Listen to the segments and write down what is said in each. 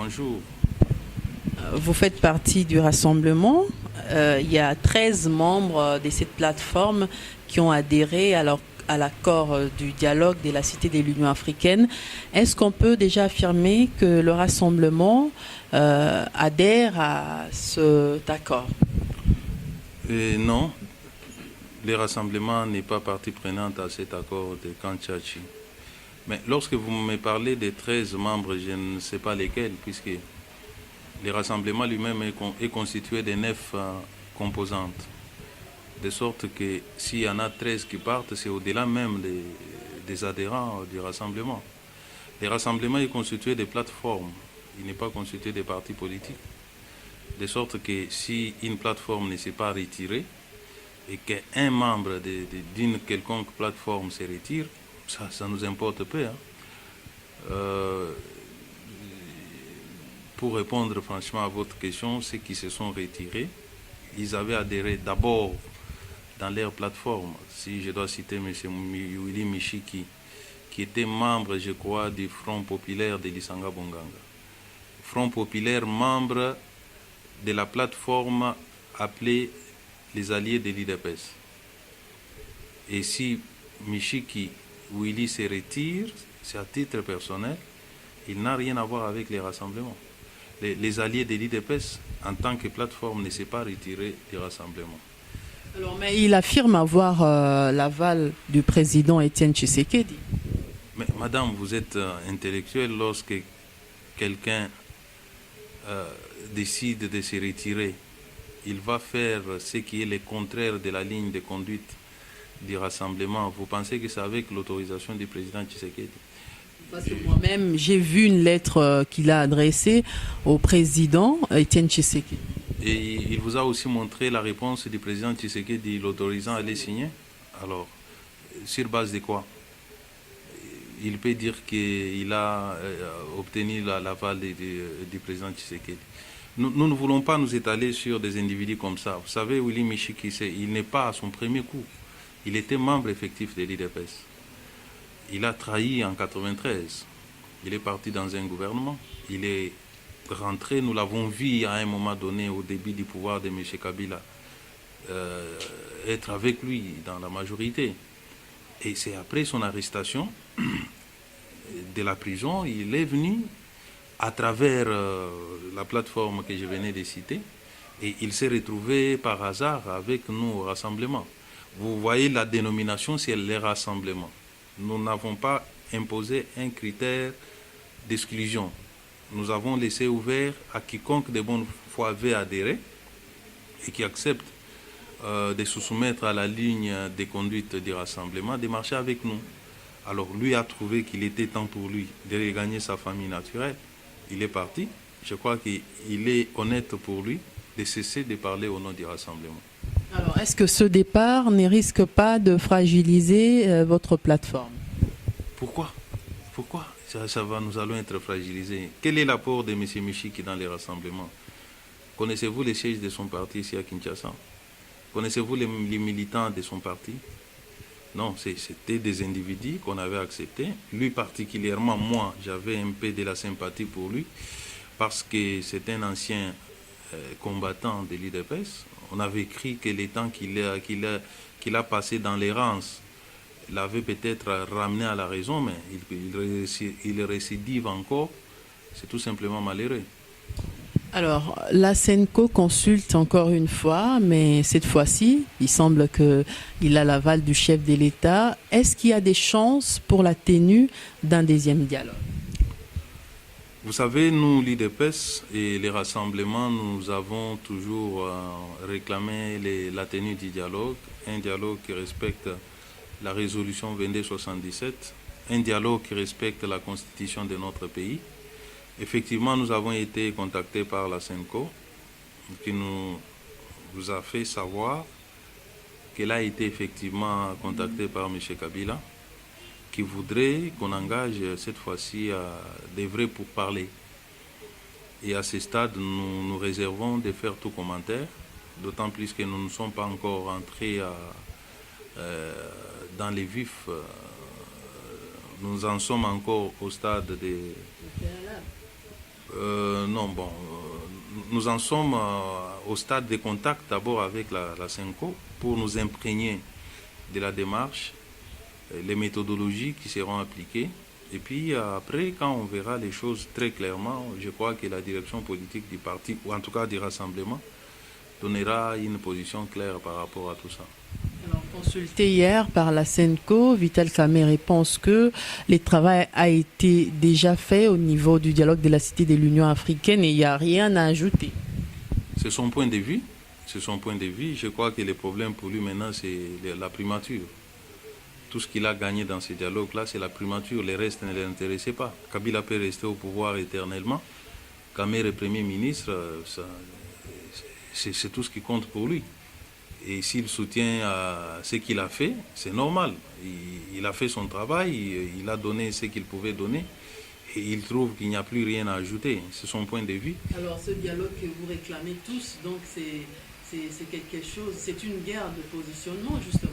Bonjour. Vous faites partie du rassemblement. Il y a 13 membres de cette plateforme qui ont adhéré à l'accord du dialogue de la Cité de l'Union africaine. Est-ce qu'on peut déjà affirmer que le rassemblement adhère à cet accord? Non, le rassemblement n'est pas partie prenante à cet accord de Kanchachi. Mais lorsque vous me parlez des 13 membres, je ne sais pas lesquels, puisque le rassemblement lui-même est constitué de 9 composantes. De sorte que s'il y en a 13 qui partent, c'est au-delà même des adhérents du rassemblement. Le rassemblement est constitué de plateformes, il n'est pas constitué de partis politiques. De sorte que si une plateforme ne s'est pas retirée et qu'un membre d'une quelconque plateforme se retire, ça nous importe peu. Pour répondre franchement à votre question, ceux qui se sont retirés, ils avaient adhéré d'abord dans leur plateforme. Si je dois citer M. Willy Michiki, qui était membre, je crois, du Front populaire de Lisanga Bonganga. Front populaire, membre de la plateforme appelée les Alliés de l'IDPS. Et si Michiki Willy se retire, c'est à titre personnel, il n'a rien à voir avec les rassemblements. Les Alliés de l'IDPS, en tant que plateforme, ne s'est pas retiré du rassemblement. Alors, mais il affirme avoir l'aval du président Étienne Tshisekedi. Mais madame, vous êtes intellectuelle. Lorsque quelqu'un décide de se retirer, il va faire ce qui est le contraire de la ligne de conduite du rassemblement. Vous pensez que c'est avec l'autorisation du président Tshisekedi? Parce que moi-même, j'ai vu une lettre qu'il a adressée au président Étienne Tshisekedi. Et il vous a aussi montré la réponse du président Tshisekedi l'autorisant à les signer. Alors, sur base de quoi? Il peut dire qu'il a obtenu l'aval du président Tshisekedi. Nous ne voulons pas nous étaler sur des individus comme ça. Vous savez, Willy Michiki, il n'est pas à son premier coup. Il était membre effectif de l'IDPS. Il a trahi en 1993. Il est parti dans un gouvernement. Il est rentré, nous l'avons vu à un moment donné, au début du pouvoir de M. Kabila, être avec lui dans la majorité. Et c'est après son arrestation de la prison, il est venu à travers la plateforme que je venais de citer, et il s'est retrouvé par hasard avec nous au rassemblement. Vous voyez, la dénomination, c'est les rassemblements. Nous n'avons pas imposé un critère d'exclusion. Nous avons laissé ouvert à quiconque de bonne foi veut adhérer et qui accepte de se soumettre à la ligne de conduite du rassemblement, de marcher avec nous. Alors lui a trouvé qu'il était temps pour lui de regagner sa famille naturelle. Il est parti. Je crois qu'il est honnête pour lui de cesser de parler au nom du rassemblement. Alors, est-ce que ce départ ne risque pas de fragiliser votre plateforme? Pourquoi nous allons être fragilisés. Quel est l'apport de M. Michiki dans les rassemblements? Connaissez-vous les sièges de son parti ici à Kinshasa? Connaissez-vous les militants de son parti? Non, c'était des individus qu'on avait acceptés. Lui particulièrement, moi, j'avais un peu de la sympathie pour lui parce que c'est un ancien combattant de l'IDPS. On avait écrit que les temps qu'il a passé dans l'errance l'avait peut-être ramené à la raison, mais il récidive encore. C'est tout simplement malheureux. Alors, la SENCO consulte encore une fois, mais cette fois-ci, il semble qu'il a l'aval du chef de l'État. Est-ce qu'il y a des chances pour la tenue d'un deuxième dialogue? Vous savez, nous, l'IDPS et les rassemblements, nous avons toujours réclamé la tenue du dialogue, un dialogue qui respecte la résolution 2277, un dialogue qui respecte la constitution de notre pays. Effectivement, nous avons été contactés par la SENCO, qui nous a fait savoir qu'elle a été effectivement contactée par M. Kabila, qui voudrait qu'on engage cette fois-ci des vrais pourparlers. Et à ce stade, nous réservons de faire tout commentaire, d'autant plus que nous ne sommes pas encore entrés dans les vifs. Nous en sommes encore au stade de... Non, bon, nous en sommes au stade des contacts d'abord avec la SENCO pour nous imprégner de la démarche, les méthodologies qui seront appliquées. Et puis après, quand on verra les choses très clairement, je crois que la direction politique du parti, ou en tout cas du rassemblement, donnera une position claire par rapport à tout ça. Alors, consulté hier par la SENCO, Vital Kamerhe pense que le travail a été déjà fait au niveau du dialogue de la Cité de l'Union africaine et il n'y a rien à ajouter. C'est son point de vue. C'est son point de vue. Je crois que le problème pour lui maintenant, c'est la primature. Tout ce qu'il a gagné dans ces dialogues-là, c'est la primature. Le reste ne l'intéressait pas. Kabila peut rester au pouvoir éternellement. Kamerhe Premier ministre, c'est tout ce qui compte pour lui. Et s'il soutient ce qu'il a fait, c'est normal. Il a fait son travail, il a donné ce qu'il pouvait donner. Et il trouve qu'il n'y a plus rien à ajouter. C'est son point de vue. Alors ce dialogue que vous réclamez tous, donc c'est quelque chose, c'est une guerre de positionnement justement.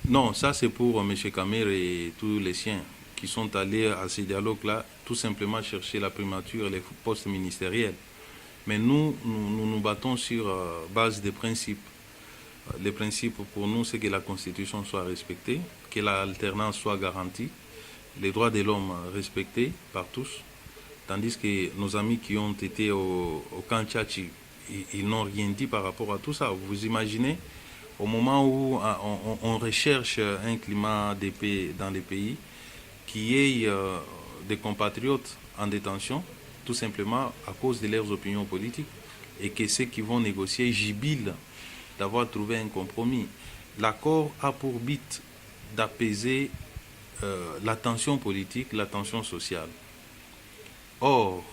Non, ça c'est pour M. Kamerhe et tous les siens qui sont allés à ces dialogues-là, tout simplement chercher la primature et les postes ministériels. Mais nous nous battons sur base des principes. Les principes pour nous, c'est que la Constitution soit respectée, que l'alternance soit garantie, les droits de l'homme respectés par tous, tandis que nos amis qui ont été au camp Tchatchi, ils n'ont rien dit par rapport à tout ça. Vous imaginez, au moment où on recherche un climat de paix dans les pays, qui ait des compatriotes en détention, tout simplement à cause de leurs opinions politiques, et que ceux qui vont négocier jubilent d'avoir trouvé un compromis. L'accord a pour but d'apaiser la tension politique, la tension sociale. Or,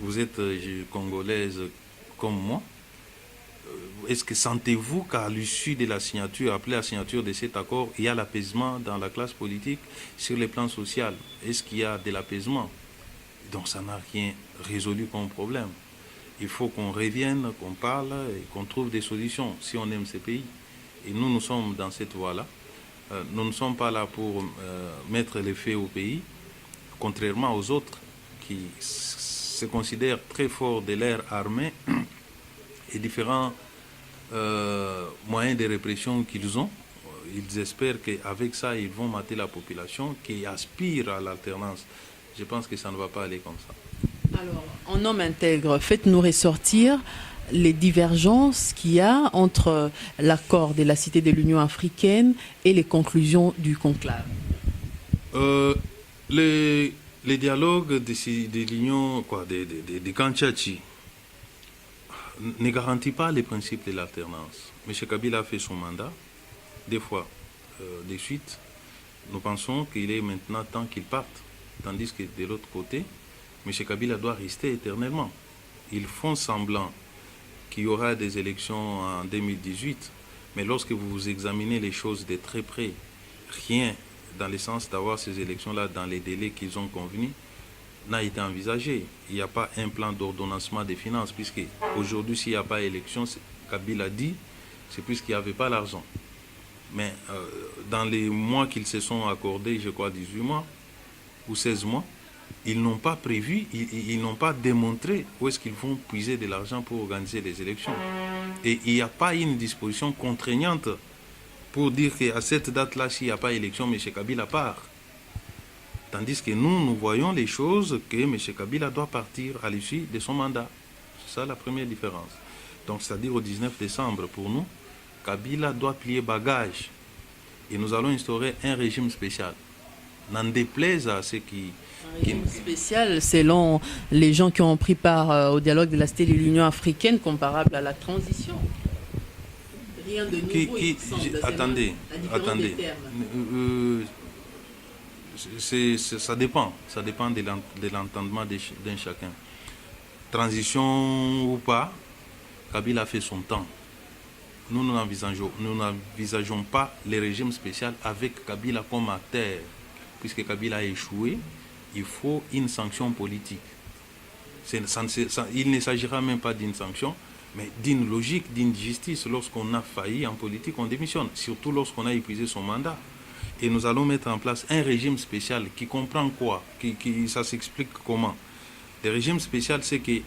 vous êtes congolaise comme moi. Est-ce que sentez-vous qu'à l'issue de la signature, après la signature de cet accord, il y a l'apaisement dans la classe politique sur le plan social? Est-ce qu'il y a de l'apaisement? Donc ça n'a rien résolu comme problème. Il faut qu'on revienne, qu'on parle et qu'on trouve des solutions si on aime ces pays. Et nous sommes dans cette voie-là. Nous ne sommes pas là pour mettre les faits au pays, contrairement aux autres qui se considèrent très forts de l'ère armée et différents moyens de répression qu'ils ont. Ils espèrent qu'avec ça, ils vont mater la population qui aspire à l'alternance. Je pense que ça ne va pas aller comme ça. Alors, en homme intègre, faites-nous ressortir les divergences qu'il y a entre l'accord de la Cité de l'Union africaine et les conclusions du conclave. Les dialogues de l'Union, de camp Tchatchi, ne garantissent pas les principes de l'alternance. M. Kabila a fait son mandat, des fois, de suite. Nous pensons qu'il est maintenant temps qu'il parte. Tandis que de l'autre côté, M. Kabila doit rester éternellement. Ils font semblant qu'il y aura des élections en 2018, mais lorsque vous examinez les choses de très près, rien dans le sens d'avoir ces élections-là dans les délais qu'ils ont convenus n'a été envisagé. Il n'y a pas un plan d'ordonnancement des finances, puisque aujourd'hui, s'il n'y a pas d'élection, Kabila dit, c'est puisqu'il n'y avait pas l'argent. Mais dans les mois qu'ils se sont accordés, je crois 18 mois ou 16 mois, ils n'ont pas prévu, ils n'ont pas démontré où est-ce qu'ils vont puiser de l'argent pour organiser les élections. Et il n'y a pas une disposition contraignante pour dire qu'à cette date-là, s'il n'y a pas élection, M. Kabila part. Tandis que nous voyons les choses que M. Kabila doit partir à l'issue de son mandat. C'est ça la première différence. Donc, c'est-à-dire au 19 décembre, pour nous, Kabila doit plier bagage. Et nous allons instaurer un régime spécial. N'en déplaise à ceux qui... Un régime spécial, selon les gens qui ont pris part au dialogue de la Cité de l'Union africaine, comparable à la transition. Rien de nouveau. Attendez. Ça dépend de l'entendement d'un chacun. Transition ou pas, Kabila a fait son temps. Nous n'envisageons pas le régime spécial avec Kabila comme acteur. Puisque Kabila a échoué, il faut une sanction politique. Il ne s'agira même pas d'une sanction, mais d'une logique, d'une justice. Lorsqu'on a failli en politique, on démissionne, surtout lorsqu'on a épuisé son mandat. Et nous allons mettre en place un régime spécial qui comprend quoi? Ça s'explique comment? Le régime spécial, c'est que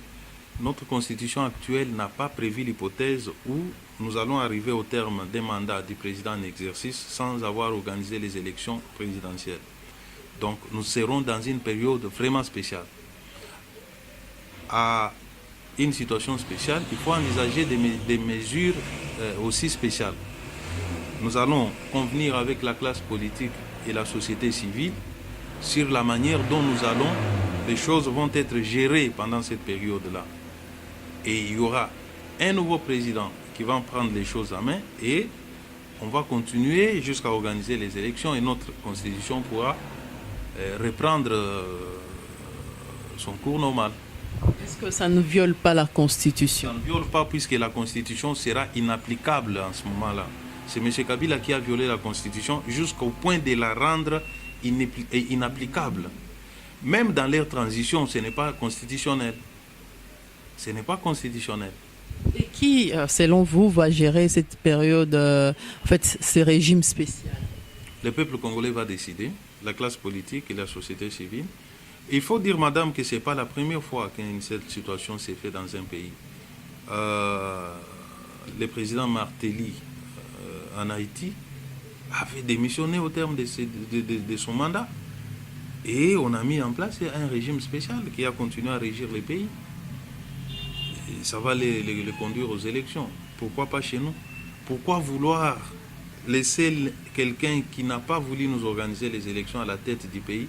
Notre constitution actuelle n'a pas prévu l'hypothèse où nous allons arriver au terme des mandats du président en exercice sans avoir organisé les élections présidentielles. Donc nous serons dans une période vraiment spéciale. À une situation spéciale, il faut envisager des mesures aussi spéciales. Nous allons convenir avec la classe politique et la société civile sur la manière dont les choses vont être gérées pendant cette période-là. Et il y aura un nouveau président qui va prendre les choses en main et on va continuer jusqu'à organiser les élections et notre constitution pourra reprendre son cours normal. Est-ce que ça ne viole pas la Constitution? Ça ne viole pas puisque la Constitution sera inapplicable en ce moment-là. C'est M. Kabila qui a violé la Constitution jusqu'au point de la rendre inapplicable. Même dans leur transition, ce n'est pas constitutionnel. Ce n'est pas constitutionnel. Et qui, selon vous, va gérer cette période, en fait, ces régimes spéciaux? Le peuple congolais va décider, la classe politique et la société civile. Il faut dire, madame, que ce n'est pas la première fois qu'une cette situation s'est faite dans un pays. Le président Martelly en Haïti avait démissionné au terme de son mandat. Et on a mis en place un régime spécial qui a continué à régir le pays. Et ça va les conduire aux élections. Pourquoi pas chez nous? Pourquoi vouloir laisser quelqu'un qui n'a pas voulu nous organiser les élections à la tête du pays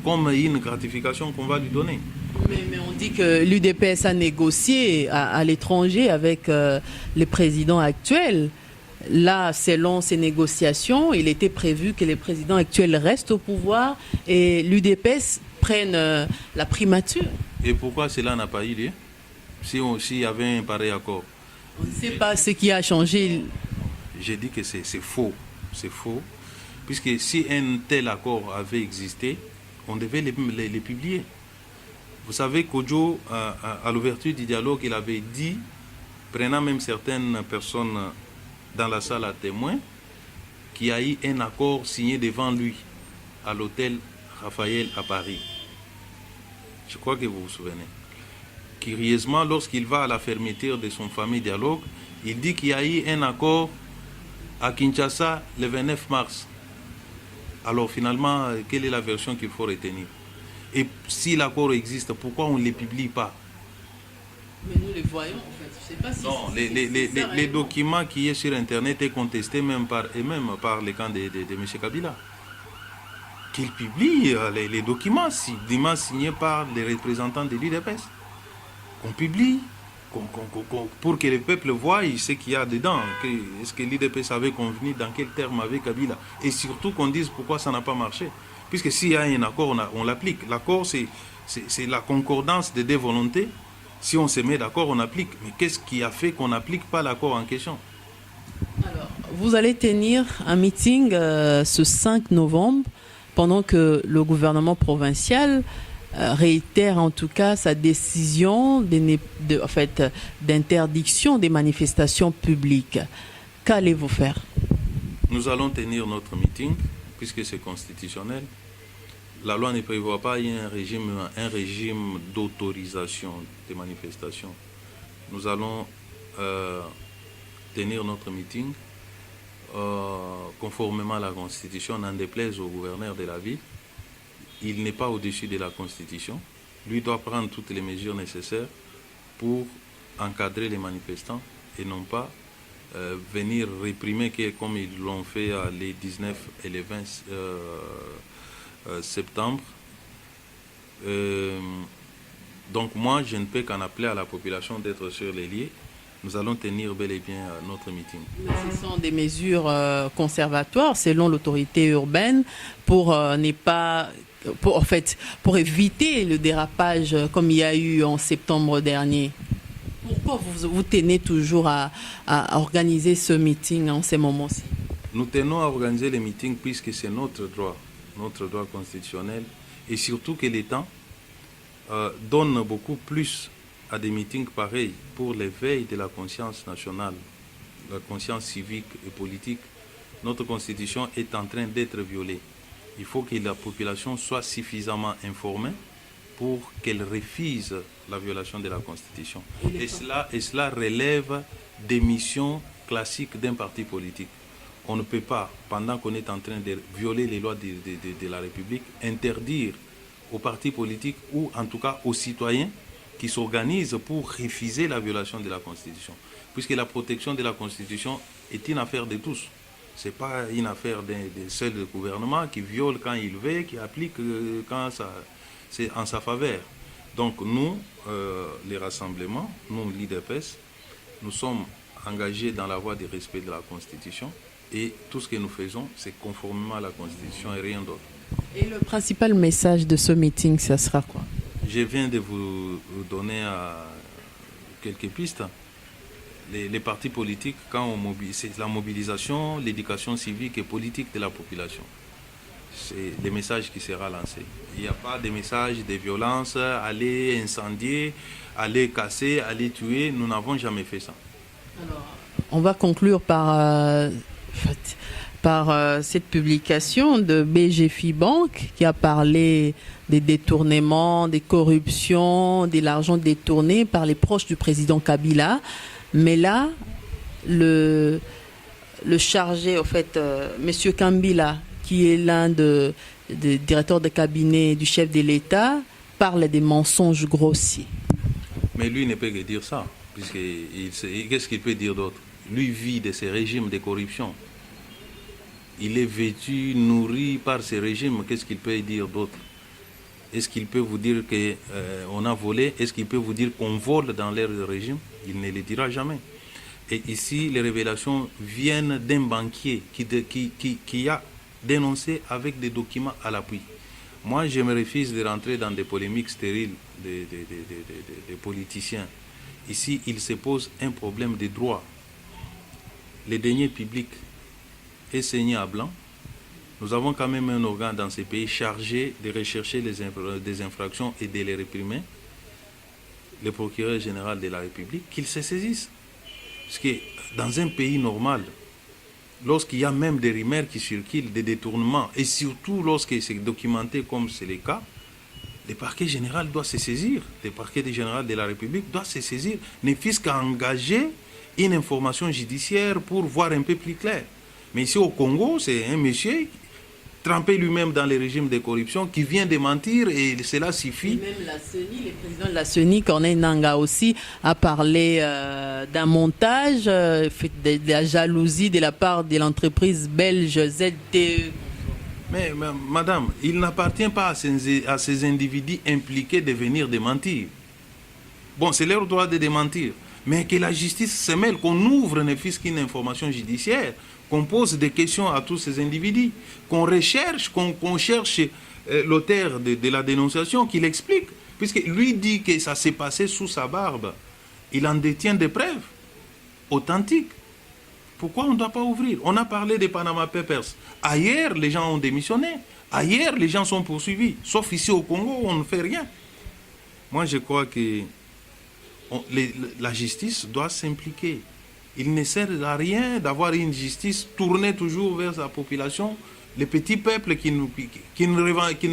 comme une gratification qu'on va lui donner? Mais on dit que l'UDPS a négocié à l'étranger avec le président actuel. Là, selon ces négociations, il était prévu que le président actuel reste au pouvoir et l'UDPS prenne la primature. Et pourquoi cela n'a pas eu lieu? S'il y avait un pareil accord. On ne sait pas ce qui a changé. J'ai dit que c'est faux. C'est faux. Puisque si un tel accord avait existé, on devait les publier. Vous savez qu'Odjo, à l'ouverture du dialogue, il avait dit, prenant même certaines personnes dans la salle à témoins, qu'il y a eu un accord signé devant lui à l'hôtel Raphaël à Paris. Je crois que vous vous souvenez. Curieusement, lorsqu'il va à la fermeture de son fameux dialogue, il dit qu'il y a eu un accord à Kinshasa le 29 mars. Alors finalement, quelle est la version qu'il faut retenir? Et si l'accord existe, pourquoi on ne les publie pas? Mais nous les voyons en fait. Je sais pas si non, les documents qui sont sur Internet est contesté même par le camp de M. Kabila. Qu'il publie les documents signés par les représentants de l'UDPS. Qu'on publie, pour que le peuple voie ce qu'il y a dedans. Est-ce que l'UDPS avait convenu dans quel terme avec Kabila? Et surtout qu'on dise pourquoi ça n'a pas marché. Puisque s'il y a un accord, on l'applique. L'accord, c'est la concordance des deux volontés. Si on se met d'accord, on applique. Mais qu'est-ce qui a fait qu'on n'applique pas l'accord en question? Alors, vous allez tenir un meeting ce 5 novembre pendant que le gouvernement provincial réitère en tout cas sa décision d'interdiction des manifestations publiques. Qu'allez-vous faire? Nous allons tenir notre meeting, puisque c'est constitutionnel. La loi ne prévoit pas un régime d'autorisation des manifestations. Nous allons tenir notre meeting conformément à la Constitution, n'en déplaise au gouverneur de la ville. Il n'est pas au-dessus de la Constitution. Lui doit prendre toutes les mesures nécessaires pour encadrer les manifestants et non pas venir réprimer comme ils l'ont fait les 19 et les 20 septembre. Donc moi, je ne peux qu'en appeler à la population d'être sur les lieux. Nous allons tenir bel et bien notre meeting. Ce sont des mesures conservatoires selon l'autorité urbaine pour pour éviter le dérapage comme il y a eu en septembre dernier. Pourquoi vous tenez toujours à organiser ce meeting en ces moments-ci? Nous tenons à organiser les meetings puisque c'est notre droit constitutionnel, et surtout que l'État donne beaucoup plus à des meetings pareils pour l'éveil de la conscience nationale, la conscience civique et politique. Notre constitution est en train d'être violée. Il faut que la population soit suffisamment informée pour qu'elle refuse la violation de la Constitution. Et cela relève des missions classiques d'un parti politique. On ne peut pas, pendant qu'on est en train de violer les lois de la République, interdire aux partis politiques ou en tout cas aux citoyens qui s'organisent pour refuser la violation de la Constitution. Puisque la protection de la Constitution est une affaire de tous. Ce n'est pas une affaire d'un seul gouvernement qui viole quand il veut, qui applique quand c'est en sa faveur. Donc nous, les rassemblements, nous, l'IDPS, nous sommes engagés dans la voie du respect de la Constitution et tout ce que nous faisons, c'est conformément à la Constitution et rien d'autre. Et le principal message de ce meeting, ça sera quoi? Je viens de vous donner quelques pistes. Les partis politiques, quand on mobilise, c'est la mobilisation, l'éducation civique et politique de la population. C'est le message qui sera lancé. Il n'y a pas de message de violence, aller incendier, aller casser, aller tuer. Nous n'avons jamais fait ça. Alors, on va conclure par cette publication de BGFI Bank qui a parlé des détournements, des corruptions, de l'argent détourné par les proches du président Kabila. Mais là, le chargé, en fait, M. Kambila, qui est l'un des directeurs de cabinet du chef de l'État, parle des mensonges grossiers. Mais lui ne peut que dire ça. Qu'est-ce qu'il peut dire d'autre? Lui vit de ces régimes de corruption. Il est vêtu, nourri par ces régimes. Qu'est-ce qu'il peut dire d'autre? Est-ce qu'il peut vous dire qu'on a volé? Est-ce qu'il peut vous dire qu'on vole dans leur régime? Il ne le dira jamais. Et ici, les révélations viennent d'un banquier qui a dénoncé avec des documents à l'appui. Moi, je me refuse de rentrer dans des polémiques stériles des politiciens. Ici, il se pose un problème de droit. Les deniers publics est saigné à blanc. Nous avons quand même un organe dans ces pays chargé de rechercher des infractions et de les réprimer. Le procureur général de la République, qu'il se saisisse. Parce que dans un pays normal, lorsqu'il y a même des rumeurs qui circulent, des détournements, et surtout lorsque c'est documenté comme c'est le cas, le parquet général doit se saisir. Le parquet général de la République doit se saisir, ne fût-ce qu'à engager une information judiciaire pour voir un peu plus clair. Mais ici au Congo, c'est un monsieur trempé lui-même dans les régimes de corruption qui vient de mentir et cela suffit. Et même la CENI, le président de la CENI, Corneille Nangaa aussi, a parlé d'un montage, de la jalousie de la part de l'entreprise belge ZTE. Mais madame, il n'appartient pas à ces individus impliqués de venir démentir. Bon, c'est leur droit de démentir. Mais que la justice se mêle, qu'on ouvre ne fût-ce qu'une information judiciaire, qu'on pose des questions à tous ces individus, qu'on recherche, qu'on cherche l'auteur de la dénonciation, qu'il explique. Puisque lui dit que ça s'est passé sous sa barbe. Il en détient des preuves authentiques. Pourquoi on ne doit pas ouvrir? On a parlé des Panama Papers. Ailleurs, les gens ont démissionné. Ailleurs, les gens sont poursuivis. Sauf ici au Congo, on ne fait rien. Moi, je crois que la justice doit s'impliquer. Il ne sert à rien d'avoir une justice tournée toujours vers sa population. Les petits peuples qui ne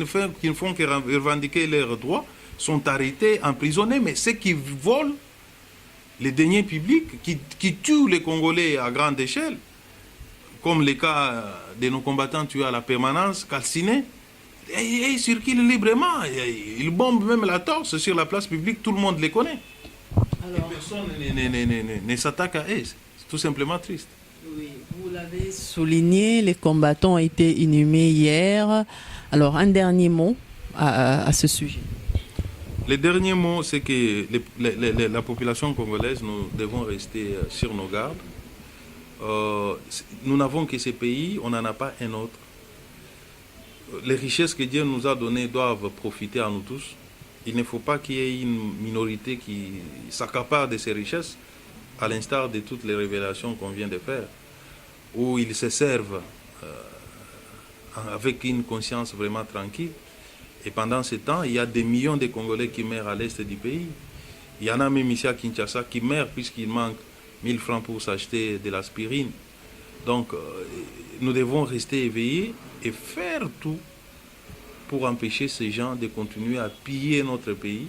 font que revendiquer leurs droits sont arrêtés, emprisonnés. Mais ceux qui volent les deniers publics, qui tuent les Congolais à grande échelle, comme le cas de nos combattants tués à la permanence, calcinés, et ils circulent librement. Ils bombent même la torse sur la place publique, tout le monde les connaît. Alors, et personne ne s'attaque à eux. C'est tout simplement triste. Oui, vous l'avez souligné, les combattants ont été inhumés hier. Alors, un dernier mot à ce sujet. Le dernier mot, c'est que la population congolaise, nous devons rester sur nos gardes. Nous n'avons que ce pays, on n'en a pas un autre. Les richesses que Dieu nous a données doivent profiter à nous tous. Il ne faut pas qu'il y ait une minorité qui s'accapare de ces richesses, à l'instar de toutes les révélations qu'on vient de faire, où ils se servent avec une conscience vraiment tranquille. Et pendant ce temps, il y a des millions de Congolais qui meurent à l'est du pays. Il y en a même ici à Kinshasa qui meurent puisqu'il manque 1000 francs pour s'acheter de l'aspirine. Donc, nous devons rester éveillés et faire tout pour empêcher ces gens de continuer à piller notre pays,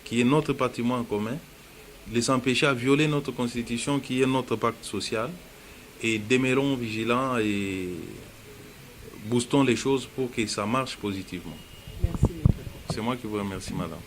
qui est notre patrimoine commun, les empêcher à violer notre constitution, qui est notre pacte social, et demeurons vigilants et boostons les choses pour que ça marche positivement. Merci. C'est moi qui vous remercie, madame.